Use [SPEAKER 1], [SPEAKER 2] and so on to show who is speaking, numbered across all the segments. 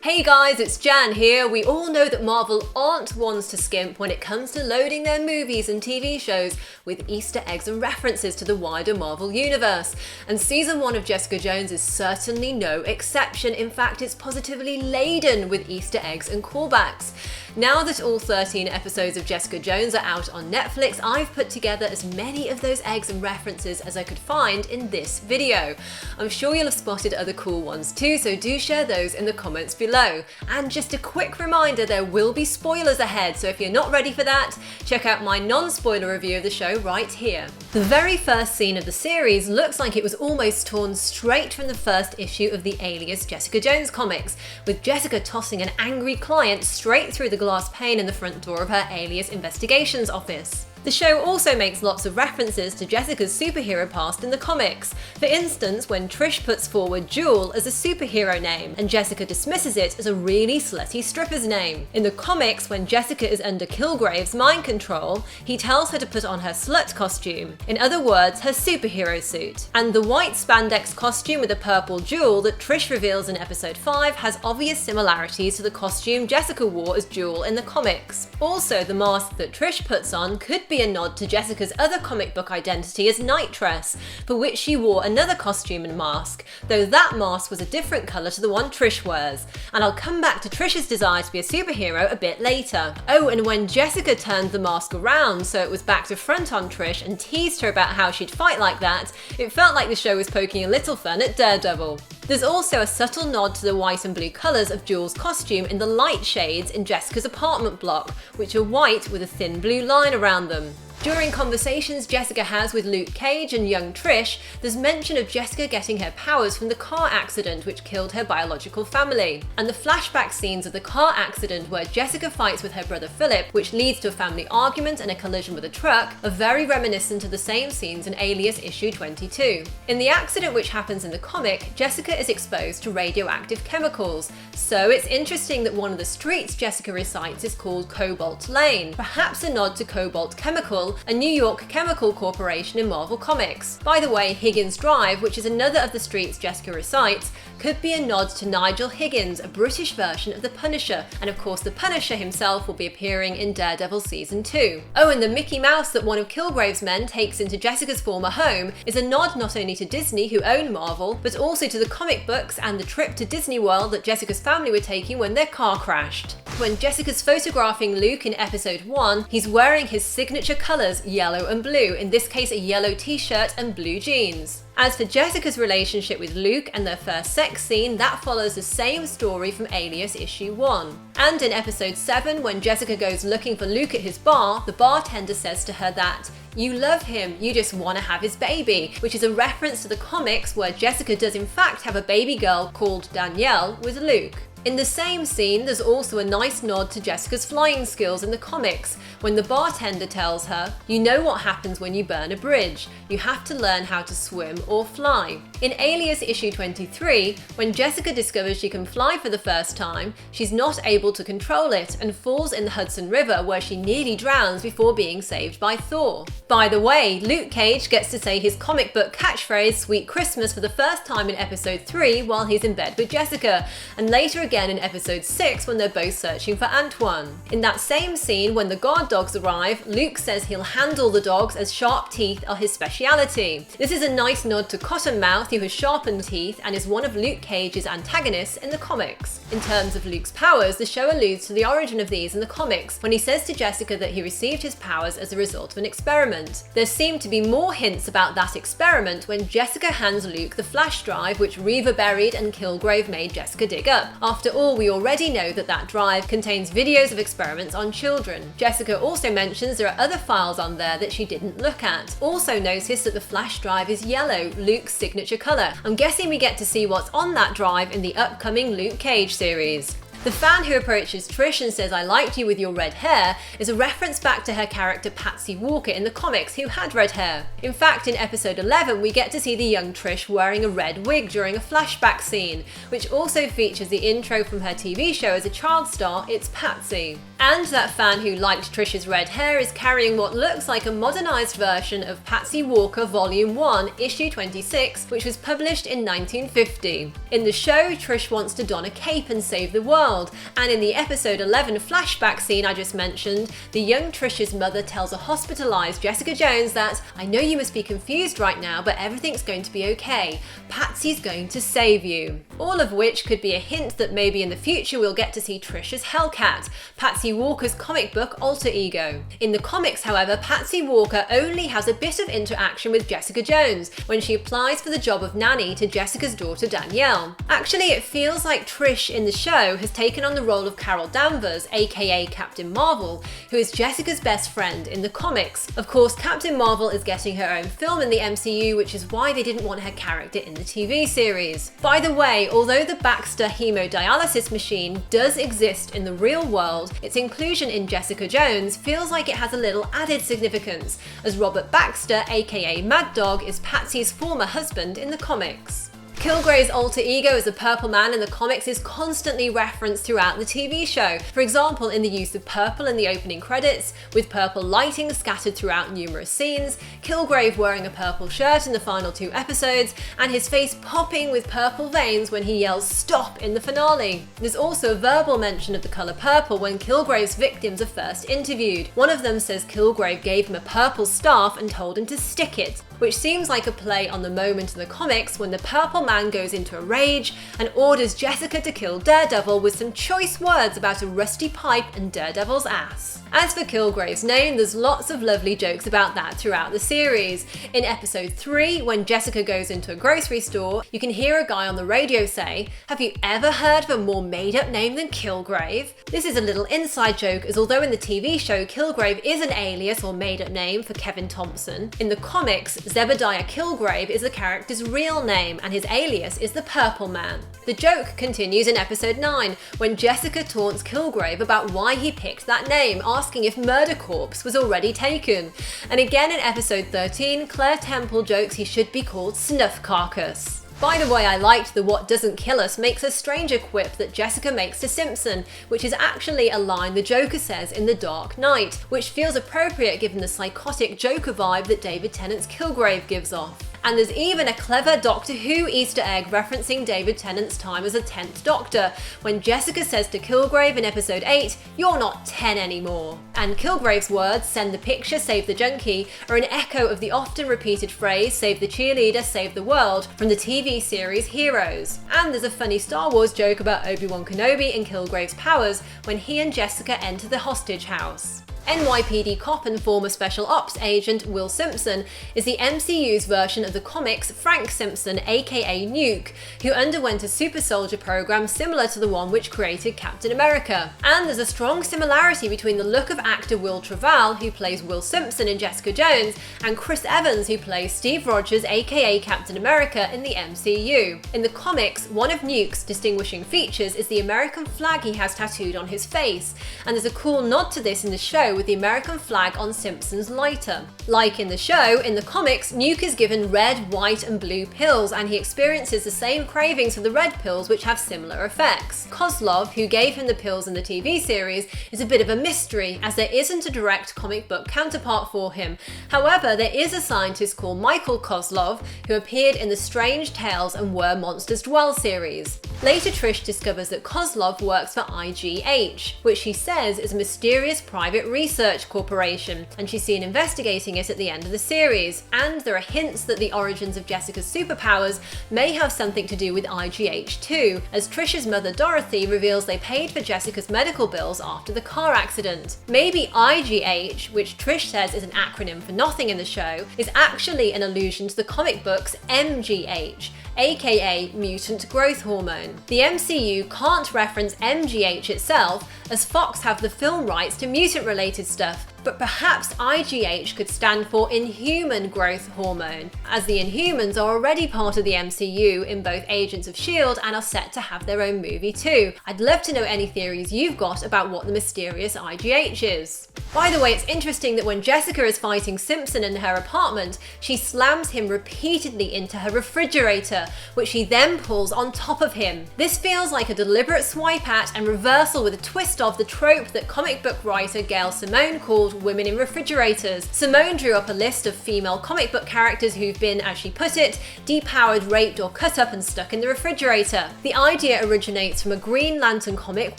[SPEAKER 1] Hey guys, it's Jan here. We all know that Marvel aren't ones to skimp when it comes to loading their movies and TV shows with Easter eggs and references to the wider Marvel universe. And season 1 of Jessica Jones is certainly no exception. In fact, it's positively laden with Easter eggs and callbacks. Now that all 13 episodes of Jessica Jones are out on Netflix, I've put together as many of those eggs and references as I could find in this video. I'm sure you'll have spotted other cool ones too, so do share those in the comments below. And just a quick reminder, there will be spoilers ahead, so if you're not ready for that, check out my non-spoiler review of the show right here. The very first scene of the series looks like it was almost torn straight from the first issue of the Alias Jessica Jones comics, with Jessica tossing an angry client straight through the glass pane in the front door of her Alias Investigations office. The show also makes lots of references to Jessica's superhero past in the comics. For instance, when Trish puts forward Jewel as a superhero name, and Jessica dismisses it as a really slutty stripper's name. In the comics, when Jessica is under Kilgrave's mind control, he tells her to put on her slut costume. In other words, her superhero suit. And the white spandex costume with a purple jewel that Trish reveals in episode 5 has obvious similarities to the costume Jessica wore as Jewel in the comics. Also, the mask that Trish puts on could be a nod to Jessica's other comic book identity as Nightress, for which she wore another costume and mask, though that mask was a different colour to the one Trish wears. And I'll come back to Trish's desire to be a superhero a bit later. Oh, and when Jessica turned the mask around so it was back to front on Trish and teased her about how she'd fight like that, it felt like the show was poking a little fun at Daredevil. There's also a subtle nod to the white and blue colours of Jewel's costume in the light shades in Jessica's apartment block, which are white with a thin blue line around them. During conversations Jessica has with Luke Cage and young Trish, there's mention of Jessica getting her powers from the car accident which killed her biological family. And the flashback scenes of the car accident where Jessica fights with her brother Philip, which leads to a family argument and a collision with a truck, are very reminiscent of the same scenes in Alias issue 22. In the accident which happens in the comic, Jessica is exposed to radioactive chemicals, so it's interesting that one of the streets Jessica recites is called Cobalt Lane, perhaps a nod to Cobalt Chemical, a New York chemical corporation in Marvel Comics. By the way, Higgins Drive, which is another of the streets Jessica recites, could be a nod to Nigel Higgins, a British version of the Punisher, and of course the Punisher himself will be appearing in Daredevil season 2. Oh, and the Mickey Mouse that one of Kilgrave's men takes into Jessica's former home is a nod not only to Disney, who own Marvel, but also to the comic books and the trip to Disney World that Jessica's family were taking when their car crashed. When Jessica's photographing Luke in episode 1, he's wearing his signature colours, yellow and blue, in this case a yellow t-shirt and blue jeans. As for Jessica's relationship with Luke and their first sex scene, that follows the same story from Alias issue 1. And in episode 7, when Jessica goes looking for Luke at his bar, the bartender says to her that, "You love him, you just want to have his baby," which is a reference to the comics where Jessica does in fact have a baby girl called Danielle with Luke. In the same scene, there's also a nice nod to Jessica's flying skills in the comics, when the bartender tells her, "You know what happens when you burn a bridge. You have to learn how to swim or fly." In Alias issue 23, when Jessica discovers she can fly for the first time, she's not able to control it and falls in the Hudson River where she nearly drowns before being saved by Thor. By the way, Luke Cage gets to say his comic book catchphrase, "Sweet Christmas," for the first time in episode 3 while he's in bed with Jessica, and later again in episode 6 when they're both searching for Antoine. In that same scene, when the guard dogs arrive, Luke says he'll handle the dogs as sharp teeth are his speciality. This is a nice nod to Cottonmouth, who has sharpened teeth and is one of Luke Cage's antagonists in the comics. In terms of Luke's powers, the show alludes to the origin of these in the comics when he says to Jessica that he received his powers as a result of an experiment. There seem to be more hints about that experiment when Jessica hands Luke the flash drive which Reaver buried and Kilgrave made Jessica dig up. After all, we already know that that drive contains videos of experiments on children. Jessica also mentions there are other files on there that she didn't look at. Also notice that the flash drive is yellow, Luke's signature colour. I'm guessing we get to see what's on that drive in the upcoming Luke Cage series. The fan who approaches Trish and says "I liked you with your red hair" is a reference back to her character Patsy Walker in the comics, who had red hair. In fact, in episode 11 we get to see the young Trish wearing a red wig during a flashback scene, which also features the intro from her TV show as a child star, It's Patsy. And that fan who liked Trish's red hair is carrying what looks like a modernised version of Patsy Walker Volume 1, Issue 26, which was published in 1950. In the show, Trish wants to don a cape and save the world, and in the episode 11 flashback scene I just mentioned, the young Trish's mother tells a hospitalised Jessica Jones that, "I know you must be confused right now, but everything's going to be okay. Patsy's going to save you." All of which could be a hint that maybe in the future we'll get to see Trish as Hellcat, Patsy Walker's comic book alter ego. In the comics, however, Patsy Walker only has a bit of interaction with Jessica Jones when she applies for the job of nanny to Jessica's daughter Danielle. Actually, it feels like Trish in the show has taken on the role of Carol Danvers, aka Captain Marvel, who is Jessica's best friend in the comics. Of course, Captain Marvel is getting her own film in the MCU, which is why they didn't want her character in the TV series. By the way, although the Baxter hemodialysis machine does exist in the real world, its inclusion in Jessica Jones feels like it has a little added significance, as Robert Baxter, aka Mad Dog, is Patsy's former husband in the comics. Kilgrave's alter ego as a purple man in the comics is constantly referenced throughout the TV show, for example in the use of purple in the opening credits, with purple lighting scattered throughout numerous scenes, Kilgrave wearing a purple shirt in the final 2 episodes, and his face popping with purple veins when he yells "stop" in the finale. There's also a verbal mention of the colour purple when Kilgrave's victims are first interviewed. One of them says Kilgrave gave him a purple staff and told him to stick it, which seems like a play on the moment in the comics when the purple man goes into a rage and orders Jessica to kill Daredevil with some choice words about a rusty pipe and Daredevil's ass. As for Kilgrave's name, there's lots of lovely jokes about that throughout the series. In episode 3, when Jessica goes into a grocery store, you can hear a guy on the radio say, "Have you ever heard of a more made-up name than Kilgrave?" This is a little inside joke, as although in the TV show Kilgrave is an alias or made-up name for Kevin Thompson, in the comics Zebediah Kilgrave is the character's real name and his alias is the Purple Man. The joke continues in episode 9, when Jessica taunts Kilgrave about why he picked that name, asking if Murder Corpse was already taken. And again in episode 13, Claire Temple jokes he should be called Snuff Carcass. By the way, I liked the "what doesn't kill us makes us stranger" quip that Jessica makes to Simpson, which is actually a line the Joker says in The Dark Knight, which feels appropriate given the psychotic Joker vibe that David Tennant's Kilgrave gives off. And there's even a clever Doctor Who Easter egg referencing David Tennant's time as a 10th Doctor, when Jessica says to Kilgrave in episode 8, "You're not 10 anymore." And Kilgrave's words, "send the picture, save the junkie," are an echo of the often repeated phrase, "save the cheerleader, save the world," from the TV series Heroes. And there's a funny Star Wars joke about Obi-Wan Kenobi and Kilgrave's powers when he and Jessica enter the hostage house. NYPD cop and former Special Ops agent Will Simpson is the MCU's version of the comics Frank Simpson, aka Nuke, who underwent a super soldier program similar to the one which created Captain America. And there's a strong similarity between the look of actor Will Traval, who plays Will Simpson in Jessica Jones, and Chris Evans, who plays Steve Rogers, aka Captain America in the MCU. In the comics, one of Nuke's distinguishing features is the American flag he has tattooed on his face, and there's a cool nod to this in the show with the American flag on Simpson's lighter. Like in the show, in the comics, Nuke is given red, white and blue pills, and he experiences the same cravings for the red pills, which have similar effects. Kozlov, who gave him the pills in the TV series, is a bit of a mystery, as there isn't a direct comic book counterpart for him. However, there is a scientist called Michael Kozlov, who appeared in the Strange Tales and Where Monsters Dwell series. Later, Trish discovers that Kozlov works for IGH, which she says is a mysterious private research corporation, and she's seen investigating it at the end of the series. And there are hints that the origins of Jessica's superpowers may have something to do with IGH too, as Trish's mother Dorothy reveals they paid for Jessica's medical bills after the car accident. Maybe IGH, which Trish says is an acronym for nothing in the show, is actually an allusion to the comic book's MGH, aka mutant growth hormone. The MCU can't reference MGH itself, as Fox have the film rights to mutant-related stuff, But perhaps IGH could stand for Inhuman Growth Hormone, as the Inhumans are already part of the MCU in both Agents of S.H.I.E.L.D. and are set to have their own movie too. I'd love to know any theories you've got about what the mysterious IGH is. By the way, it's interesting that when Jessica is fighting Simpson in her apartment, she slams him repeatedly into her refrigerator, which he then pulls on top of him. This feels like a deliberate swipe at and reversal with a twist of the trope that comic book writer Gail Simone called women in refrigerators. Simone drew up a list of female comic book characters who've been, as she put it, depowered, raped or cut up and stuck in the refrigerator. The idea originates from a Green Lantern comic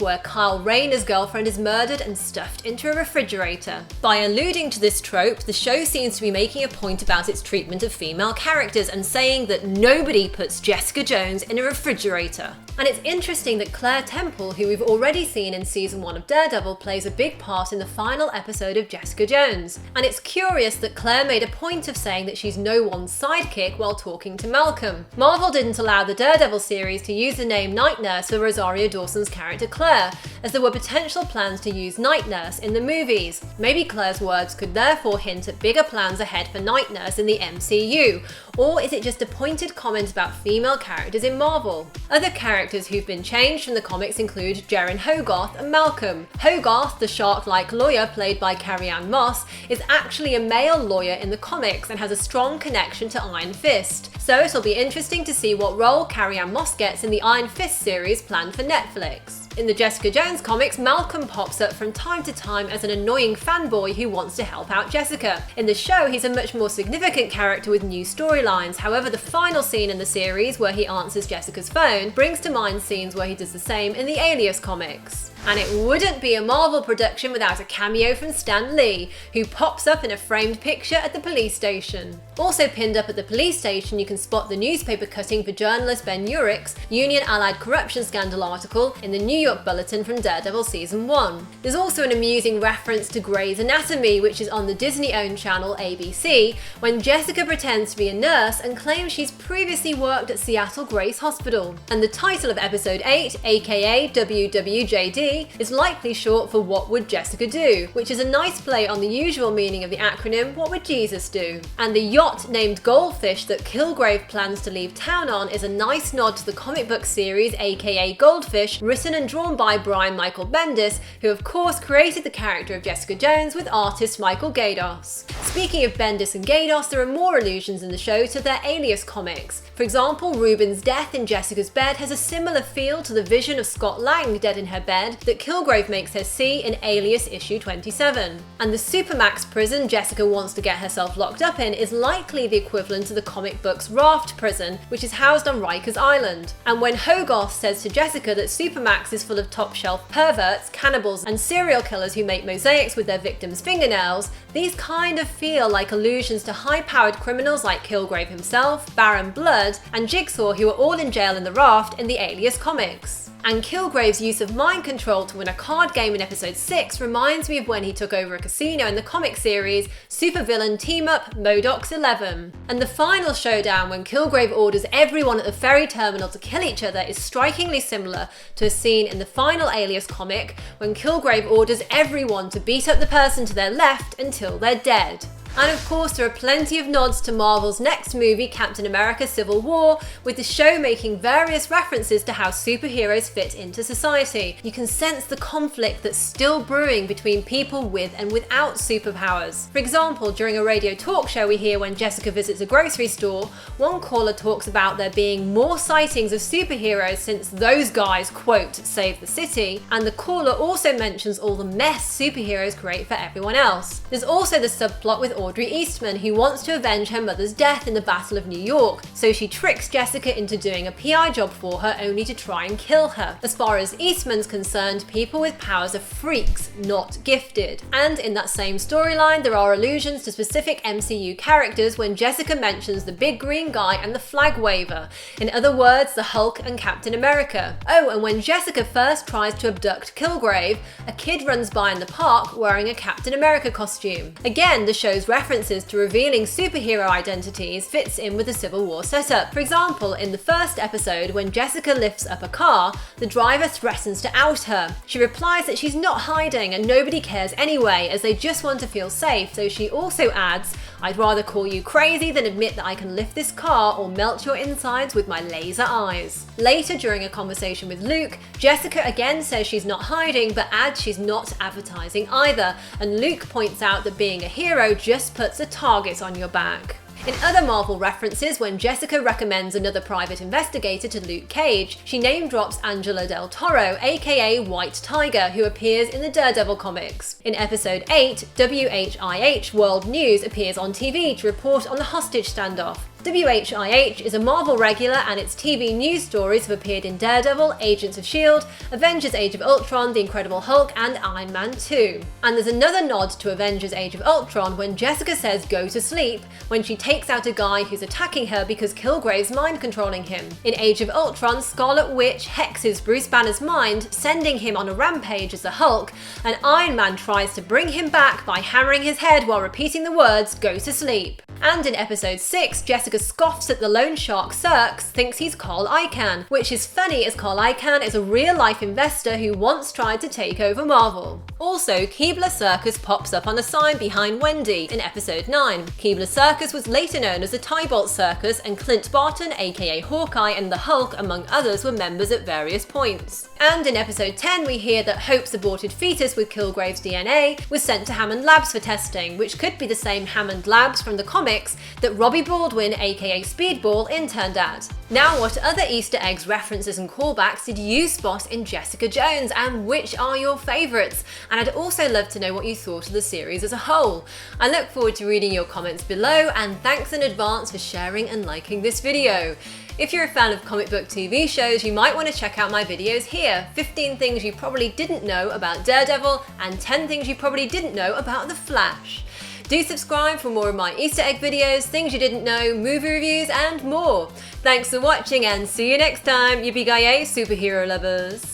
[SPEAKER 1] where Kyle Rayner's girlfriend is murdered and stuffed into a refrigerator. By alluding to this trope, the show seems to be making a point about its treatment of female characters and saying that nobody puts Jessica Jones in a refrigerator. And it's interesting that Claire Temple, who we've already seen in season 1 of Daredevil, plays a big part in the final episode of Jessica Jones. And it's curious that Claire made a point of saying that she's no one's sidekick while talking to Malcolm. Marvel didn't allow the Daredevil series to use the name Night Nurse for Rosario Dawson's character Claire, as there were potential plans to use Night Nurse in the movies. Maybe Claire's words could therefore hint at bigger plans ahead for Night Nurse in the MCU, or is it just a pointed comment about female characters in Marvel? Other characters who've been changed from the comics include Jaren Hogarth and Malcolm. Hogarth, the shark-like lawyer played by Carrie-Anne Moss, is actually a male lawyer in the comics and has a strong connection to Iron Fist. So it'll be interesting to see what role Carrie-Anne Moss gets in the Iron Fist series planned for Netflix. In the Jessica Jones comics, Malcolm pops up from time to time as an annoying fanboy who wants to help out Jessica. In the show, he's a much more significant character with new storylines. However, the final scene in the series, where he answers Jessica's phone, brings to mind scenes where he does the same in the Alias comics. And it wouldn't be a Marvel production without a cameo from Stan Lee, who pops up in a framed picture at the police station. Also pinned up at the police station, you can spot the newspaper cutting for journalist Ben Urich's Union Allied corruption scandal article in the New York Bulletin from Daredevil season 1. There's also an amusing reference to Grey's Anatomy, which is on the Disney-owned channel ABC, when Jessica pretends to be a nurse and claims she's previously worked at Seattle Grace Hospital. And the title of episode 8, aka WWJD, is likely short for What Would Jessica Do, which is a nice play on the usual meaning of the acronym What Would Jesus Do? And the yacht named Goldfish that Kilgrave plans to leave town on is a nice nod to the comic book series aka Goldfish, written and drawn by Brian Michael Bendis, who of course created the character of Jessica Jones with artist Michael Gaydos. Speaking of Bendis and Gaydos, there are more allusions in the show to their Alias comics. For example, Ruben's death in Jessica's bed has a similar feel to the vision of Scott Lang dead in her bed that Kilgrave makes her see in Alias issue 27. And the Supermax prison Jessica wants to get herself locked up in is likely the equivalent to the comic book's Raft prison, which is housed on Rikers Island. And when Hogarth says to Jessica that Supermax is full of top-shelf perverts, cannibals, and serial killers who make mosaics with their victims' fingernails, these kind of feel like allusions to high-powered criminals like Kilgrave himself, Baron Blood, and Jigsaw, who are all in jail in the Raft in the Alias comics. And Kilgrave's use of mind control to win a card game in episode 6 reminds me of when he took over a casino in the comic series supervillain team-up MODOK's 11. And the final showdown when Kilgrave orders everyone at the ferry terminal to kill each other is strikingly similar to a scene in the final Alias comic when Kilgrave orders everyone to beat up the person to their left until they're dead. And of course, there are plenty of nods to Marvel's next movie, Captain America: Civil War, with the show making various references to how superheroes fit into society. You can sense the conflict that's still brewing between people with and without superpowers. For example, during a radio talk show we hear when Jessica visits a grocery store, one caller talks about there being more sightings of superheroes since those guys, quote, saved the city, and the caller also mentions all the mess superheroes create for everyone else. There's also the subplot with Audrey Eastman, who wants to avenge her mother's death in the Battle of New York, so she tricks Jessica into doing a PI job for her only to try and kill her. As far as Eastman's concerned, people with powers are freaks, not gifted. And in that same storyline, there are allusions to specific MCU characters when Jessica mentions the big green guy and the flag waver. In other words, the Hulk and Captain America. Oh, and when Jessica first tries to abduct Kilgrave, a kid runs by in the park wearing a Captain America costume. Again, the show's references to revealing superhero identities fits in with the Civil War setup. For example, in the first episode, when Jessica lifts up a car, the driver threatens to out her. She replies that she's not hiding and nobody cares anyway, as they just want to feel safe, so she also adds, "I'd rather call you crazy than admit that I can lift this car or melt your insides with my laser eyes." Later, during a conversation with Luke, Jessica again says she's not hiding, but adds she's not advertising either, and Luke points out that being a hero just puts a target on your back. In other Marvel references, when Jessica recommends another private investigator to Luke Cage, she name drops Angela Del Toro, aka White Tiger, who appears in the Daredevil comics. In episode 8, WHIH World News appears on TV to report on the hostage standoff. WHIH is a Marvel regular, and its TV news stories have appeared in Daredevil, Agents of S.H.I.E.L.D., Avengers Age of Ultron, The Incredible Hulk, and Iron Man 2. And there's another nod to Avengers Age of Ultron when Jessica says "go to sleep" when she takes out a guy who's attacking her because Kilgrave's mind controlling him. In Age of Ultron, Scarlet Witch hexes Bruce Banner's mind, sending him on a rampage as the Hulk, and Iron Man tries to bring him back by hammering his head while repeating the words "go to sleep." And in episode 6, Jessica scoffs at the loan shark Cirx, thinks he's Carl Icahn, which is funny as Carl Icahn is a real-life investor who once tried to take over Marvel. Also, Keebler Circus pops up on a sign behind Wendy in episode 9. Keebler Circus was later known as the Tybolt Circus, and Clint Barton, aka Hawkeye, and the Hulk, among others, were members at various points. And in episode 10, we hear that Hope's aborted fetus with Kilgrave's DNA was sent to Hammond Labs for testing, which could be the same Hammond Labs from the comics that Robbie Baldwin, aka Speedball, interned at. Now, what other Easter eggs, references and callbacks did you spot in Jessica Jones, and which are your favourites? And I'd also love to know what you thought of the series as a whole. I look forward to reading your comments below, and thanks in advance for sharing and liking this video. If you're a fan of comic book TV shows, you might want to check out my videos here. 15 things you probably didn't know about Daredevil, and 10 things you probably didn't know about The Flash. Do subscribe for more of my Easter egg videos, things you didn't know, movie reviews, and more. Thanks for watching, and see you next time, yippee-ki-yay superhero lovers.